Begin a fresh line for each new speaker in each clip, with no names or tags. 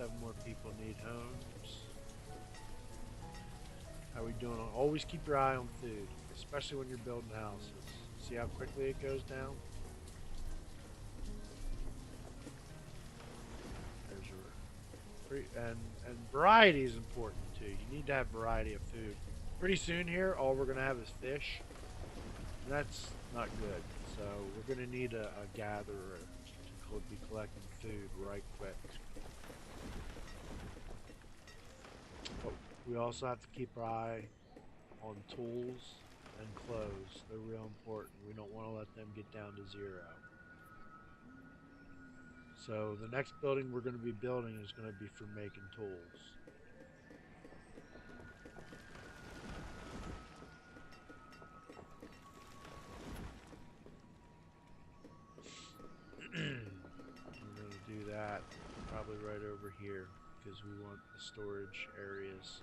7 more people need homes. How we doing? Always keep your eye on food, especially when you're building houses. See how quickly it goes down? There's your and variety is important too. You need to have variety of food. Pretty soon here, all we're gonna have is fish, and that's not good. So we're gonna need a gatherer to be collecting food right quick. But we also have to keep our eye on tools and clothes. They're real important. We don't want to let them get down to 0. So the next building we're going to be building is going to be for making tools. We're going to do that probably right over here because we want the storage areas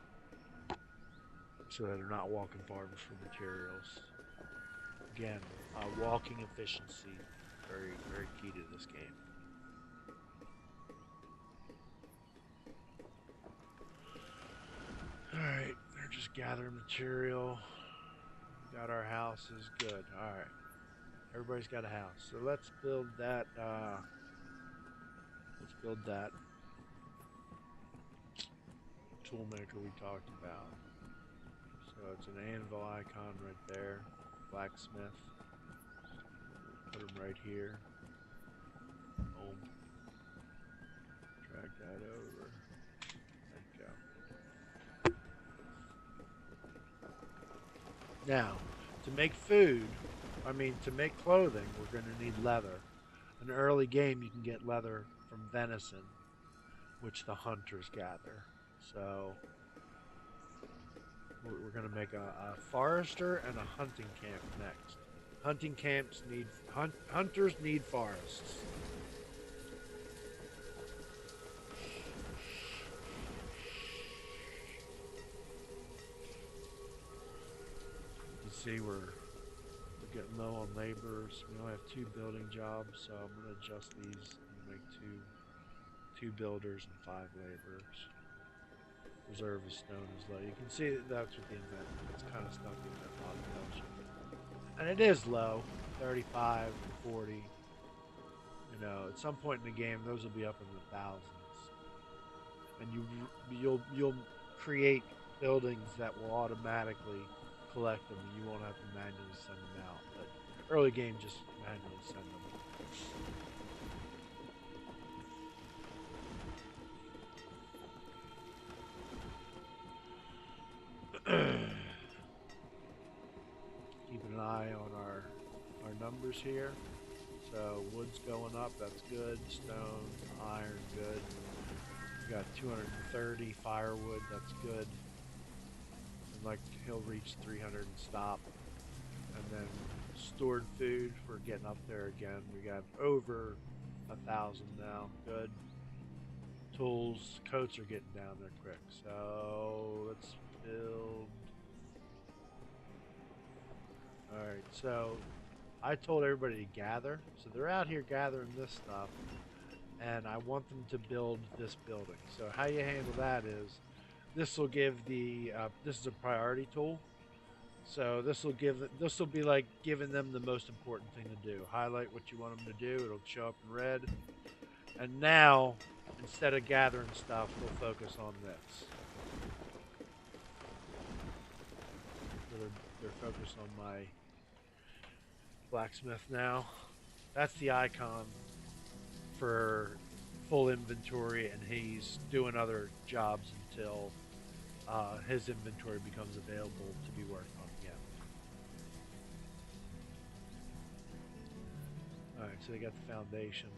so that they're not walking far for materials. Again, walking efficiency, very, very key to this game. Alright, they're just gathering material. Got our houses, good. Alright, everybody's got a house. So let's build that, toolmaker we talked about. So it's an anvil icon right there. Blacksmith. Put him right here. Boom. Drag that over. There you go. Now, to make food, to make clothing, we're going to need leather. In the early game, you can get leather from venison, which the hunters gather. So we're going to make a forester and a hunting camp next. Hunting camps need hunters need forests. You can see we're getting low on laborers. We only have 2 building jobs, so I'm going to adjust these and make two builders and 5 laborers. Reserve of stone is low. You can see that's what the event. It's kind of stuck in that population. And it is low, 35, 40. You know, at some point in the game, those will be up in the thousands. And you'll create buildings that will automatically collect them, and you won't have to manually send them out. But early game, just manually send them. Keeping an eye on our numbers here. So wood's going up, that's good. Stone, iron, good. We got 230 firewood, that's good. And like he'll reach 300 and stop. And then stored food, we're getting up there again. We got over 1,000 now, good. Tools, coats are getting down there quick. So let's build. Alright, so I told everybody to gather. So they're out here gathering this stuff. And I want them to build this building. So how you handle that is, this will give the, this is a priority tool. So this will be like giving them the most important thing to do. Highlight what you want them to do. It'll show up in red. And now, instead of gathering stuff, they'll focus on this. So they're focused on my blacksmith now. That's the icon for full inventory, and he's doing other jobs until his inventory becomes available to be worked on again. Alright, so they got the foundation,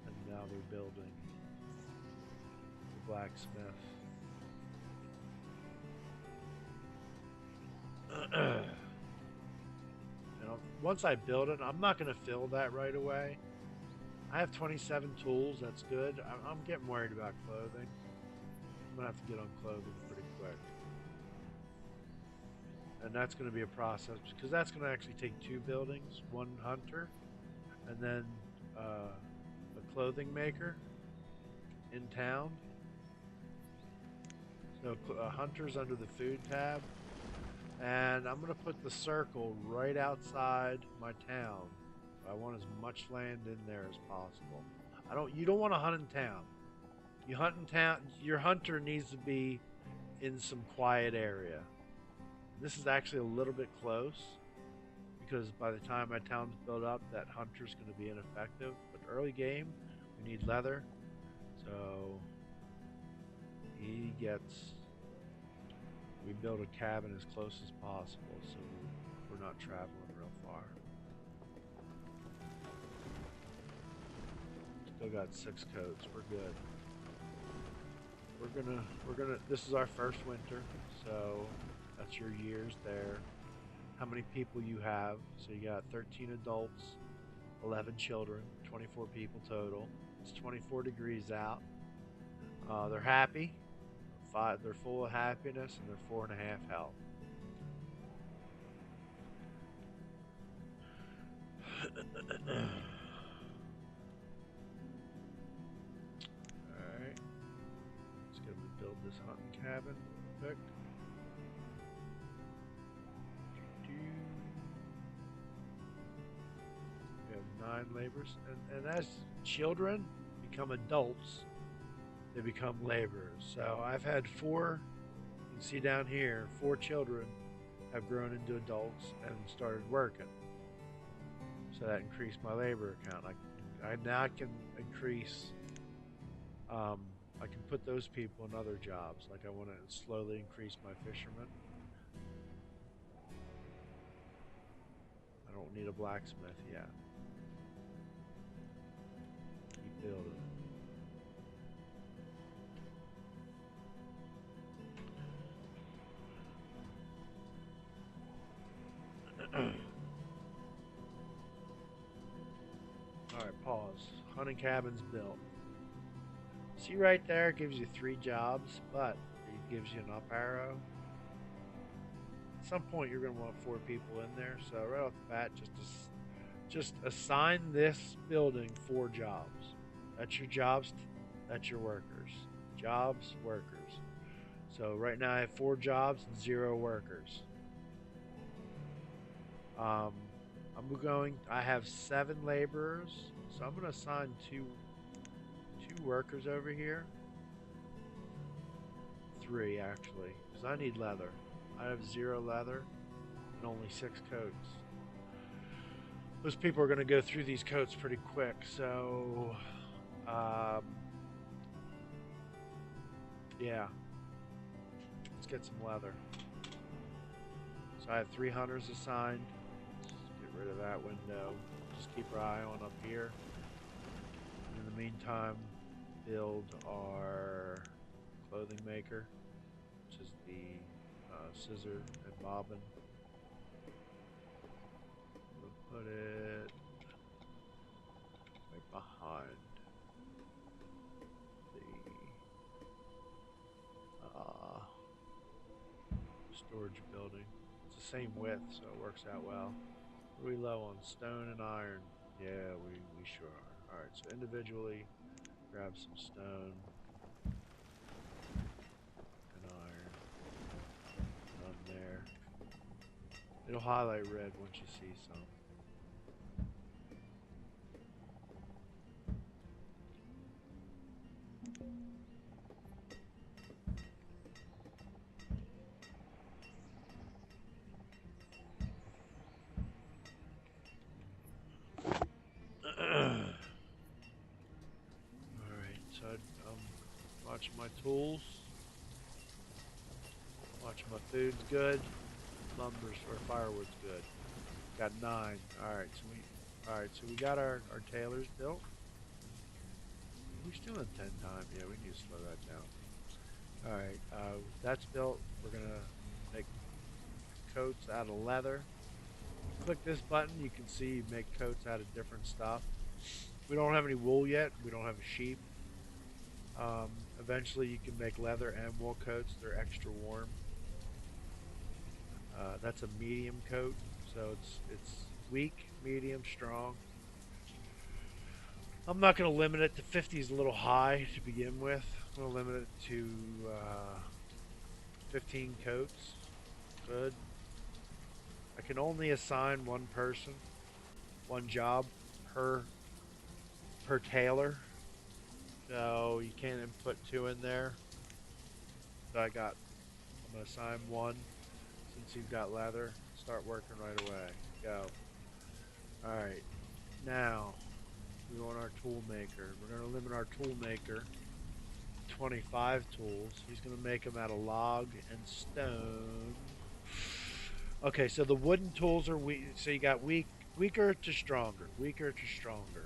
and now they're building the blacksmith. Once I build it, I'm not going to fill that right away. I have 27 tools, that's good. I'm getting worried about clothing. I'm going to have to get on clothing pretty quick. And that's going to be a process, because that's going to actually take 2 buildings, 1 hunter, and then a clothing maker. in town. So hunters under the food tab. And I'm going to put the circle right outside my town. I want as much land in there as possible. You don't want to hunt in town. You hunt in town, your hunter needs to be in some quiet area. This is actually a little bit close because by the time my town's built up, that hunter's going to be ineffective. But early game, we need leather. So we build a cabin as close as possible so we're not traveling real far. Still got 6 coats, we're good. This is our first winter, so that's your years there. How many people you have? So you got 13 adults, 11 children, 24 people total. It's 24 degrees out. They're happy. They're full of happiness, and they're 4.5 health. Alright. Let's get them to build this hunting cabin quick. We have 9 laborers. And as children become adults, they become laborers. So I've had 4, you can see down here, 4 children have grown into adults and started working. So that increased my labor account. I now can increase, I can put those people in other jobs. Like I want to slowly increase my fishermen. I don't need a blacksmith yet. Keep building. Alright, pause. Hunting cabin's built. See right there, it gives you 3 jobs, but it gives you an up arrow. At some point you're going to want 4 people in there, so right off the bat, just assign this building 4 jobs. That's your jobs, that's your workers. Jobs, workers. So right now I have 4 jobs and 0 workers. I have 7 laborers, so I'm going to assign two workers over here. 3 actually, because I need leather. I have 0 leather and only 6 coats. Those people are going to go through these coats pretty quick, so yeah, let's get some leather. So I have 3 hunters assigned. Rid of that window. Just keep our eye on up here. In the meantime, build our clothing maker, which is the scissor and bobbin. We'll put it right behind the storage building. It's the same width, so it works out well. Are we low on stone and iron? Yeah, we sure are. Alright, so individually grab some stone and iron. None there. It'll highlight red once you see some. Watching my tools. Watching my food's good. Lumber's or firewood's good. Got 9. Alright, so we got our tailors built. We're still in 10 time. Yeah, we need to slow that down. Alright, that's built. We're gonna make coats out of leather. Click this button, you can see you make coats out of different stuff. We don't have any wool yet. We don't have a sheep. Eventually you can make leather and wool coats. They're extra warm. That's a medium coat, so it's weak, medium, strong. I'm not going to limit it to 50 is a little high to begin with. I'm going to limit it to 15 coats. Good. I can only assign one person, one job per tailor. So you can't input two in there. So I'm going to assign one since you've got leather. Start working right away. Go. Alright. Now, we want our tool maker. We're going to limit our tool maker to 25 tools. He's going to make them out of log and stone. Okay, so the wooden tools are weak. So you got weaker to stronger, weaker to stronger.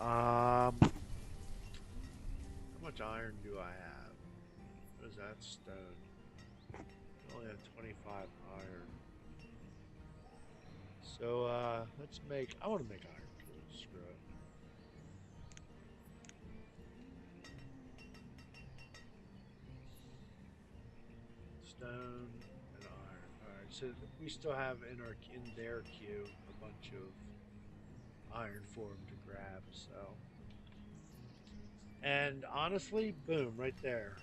How much iron do I have? What is that? Stone. I only have 25 iron. So let's make. I want to make iron tools. Screw it. Stone and iron. All right. So we still have in their queue a bunch of iron for them to grab. So. And honestly, boom, right there.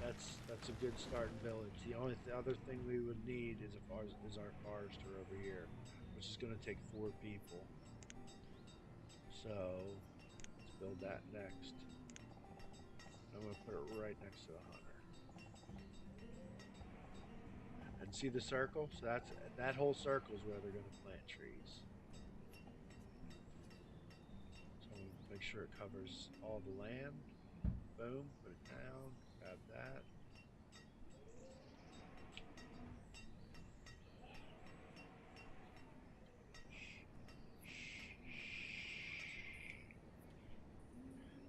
That's a good starting village. The only other thing we would need is our forester over here, which is going to take 4 people. So let's build that next. I'm going to put it right next to the hunter. And see the circle? So that whole circle is where they're going to plant trees. So I'm going to make sure it covers all the land. Boom, put it down, grab that.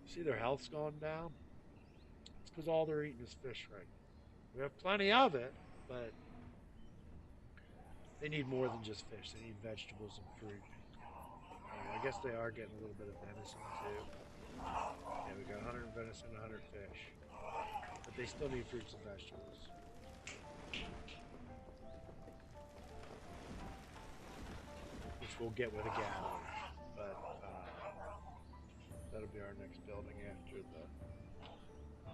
See their health's gone down? It's because all they're eating is fish right now. We have plenty of it, but they need more than just fish. They need vegetables and fruit. I guess they are getting a little bit of venison too. Yeah, we got 100 venison, 100 fish. But they still need fruits and vegetables. Which we'll get with a gathering. But that'll be our next building after the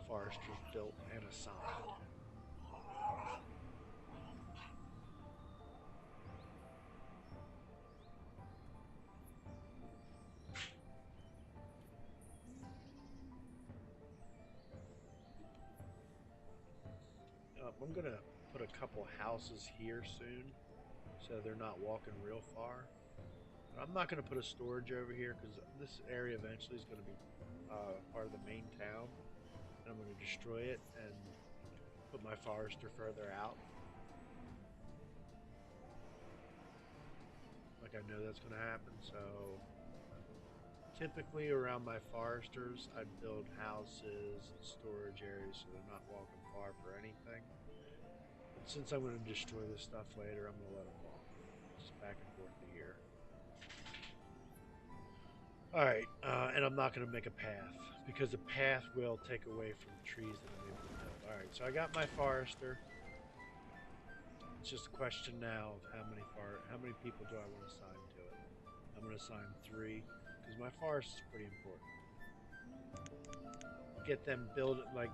forester's built and assigned. I'm going to put a couple houses here soon so they're not walking real far. But I'm not going to put a storage over here because this area eventually is going to be part of the main town. And I'm going to destroy it and put my forester further out. Like I know that's going to happen, so typically around my foresters I'd build houses and storage areas so they're not walking far for anything. Since I'm going to destroy this stuff later, I'm going to let them walk. Just back and forth to here. Alright, and I'm not going to make a path, because a path will take away from the trees that I'm able to build. Alright, so I got my forester. It's just a question now of how many people do I want to assign to it. I'm going to assign 3, because my forest is pretty important. Get them built, like,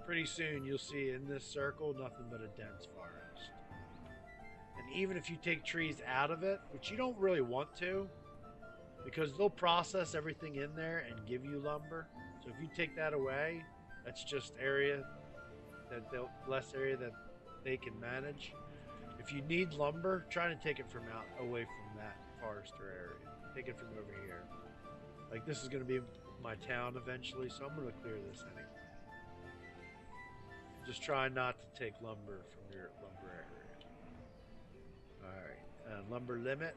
pretty soon you'll see in this circle nothing but a dense forest. And even if you take trees out of it, which you don't really want to, because they'll process everything in there and give you lumber. So if you take that away, that's just less area that they can manage. If you need lumber, try to take it from away from that forester area. Take it from over here. Like this is going to be my town eventually, so I'm going to clear this anyway. Just try not to take lumber from your lumber area. Alright, lumber limit.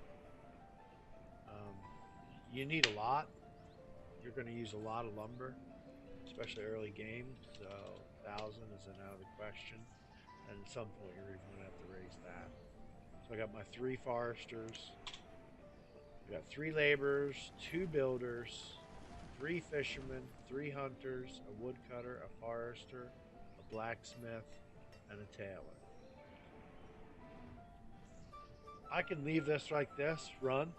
You need a lot. You're going to use a lot of lumber, especially early game, so 1,000 isn't out of the question. And at some point you're even going to have to raise that. So I got my 3 foresters. I got 3 laborers, 2 builders, 3 fishermen, 3 hunters, a woodcutter, a forester, a blacksmith, and a tailor. I can leave this like this, run,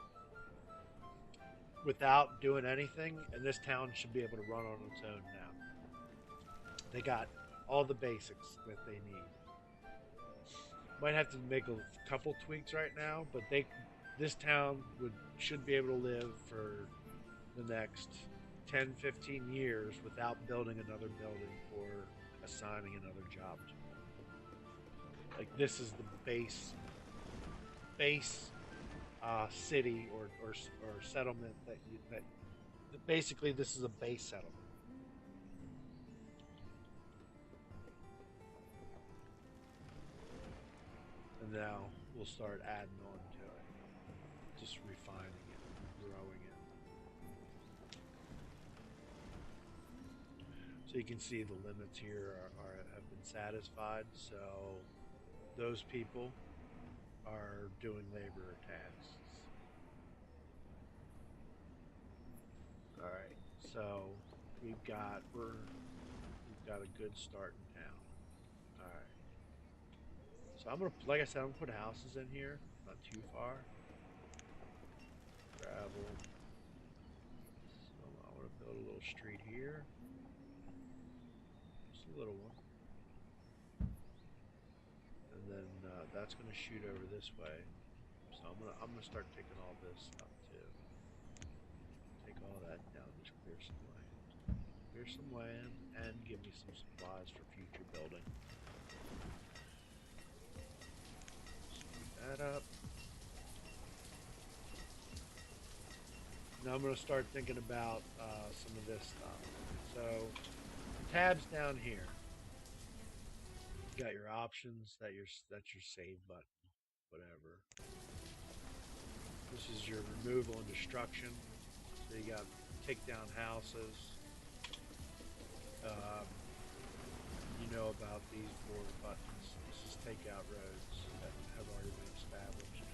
without doing anything, and this town should be able to run on its own now. They got all the basics that they need. Might have to make a couple tweaks right now, but this town should be able to live for the next 10, 15 years without building another building or assigning another job to it. Like this is the base city or settlement that basically this is a base settlement. And now we'll start adding on to it, just refining it, growing it. So you can see the limits here have been satisfied. So those people are doing labor tasks. All right, so we've got a good start in town. All right. So I'm gonna, like I said, I'm gonna put houses in here, not too far. Gravel. So I want to build a little street here, just a little one, and then that's gonna shoot over this way. So I'm gonna start taking all this stuff too. Take all that down, just clear some land. Clear some land and give me some supplies for future building. That up. Now I'm going to start thinking about some of this stuff. So, tabs down here. You got your options. That's your save button, whatever. This is your removal and destruction. So you got take down houses. You know about these four buttons. This is take out roads that have already been established.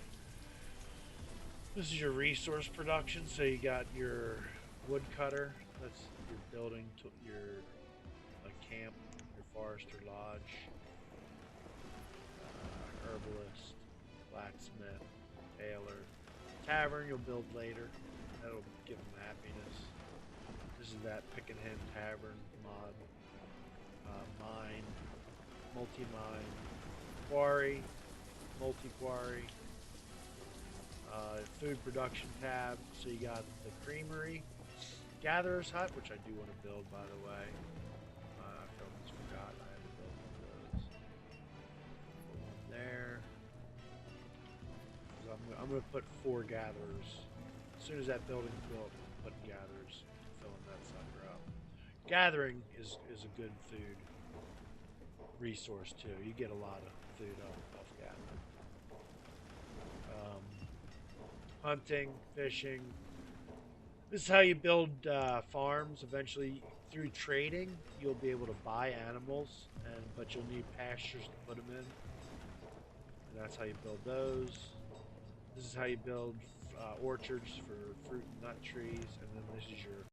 This is your resource production. So you got your woodcutter. That's your building, your camp, your forester lodge, herbalist, blacksmith, tailor, tavern. You'll build later. That'll give them happiness. This is that pick and hen tavern mod. Mine, multi-mine, quarry, multi-quarry, food production tab. So you got the creamery, gatherer's hut, which I do want to build, by the way. I almost forgot I had to build one of those. Put one there. I'm going to put 4 gatherers. As soon as that building's built, I'm putting gatherers, filling that sucker up. Gathering is a good food resource too. You get a lot of food off gathering. Hunting, fishing. This is how you build farms. Eventually, through trading, you'll be able to buy animals, but you'll need pastures to put them in. And that's how you build those. This is how you build orchards for fruit and nut trees, and then this is your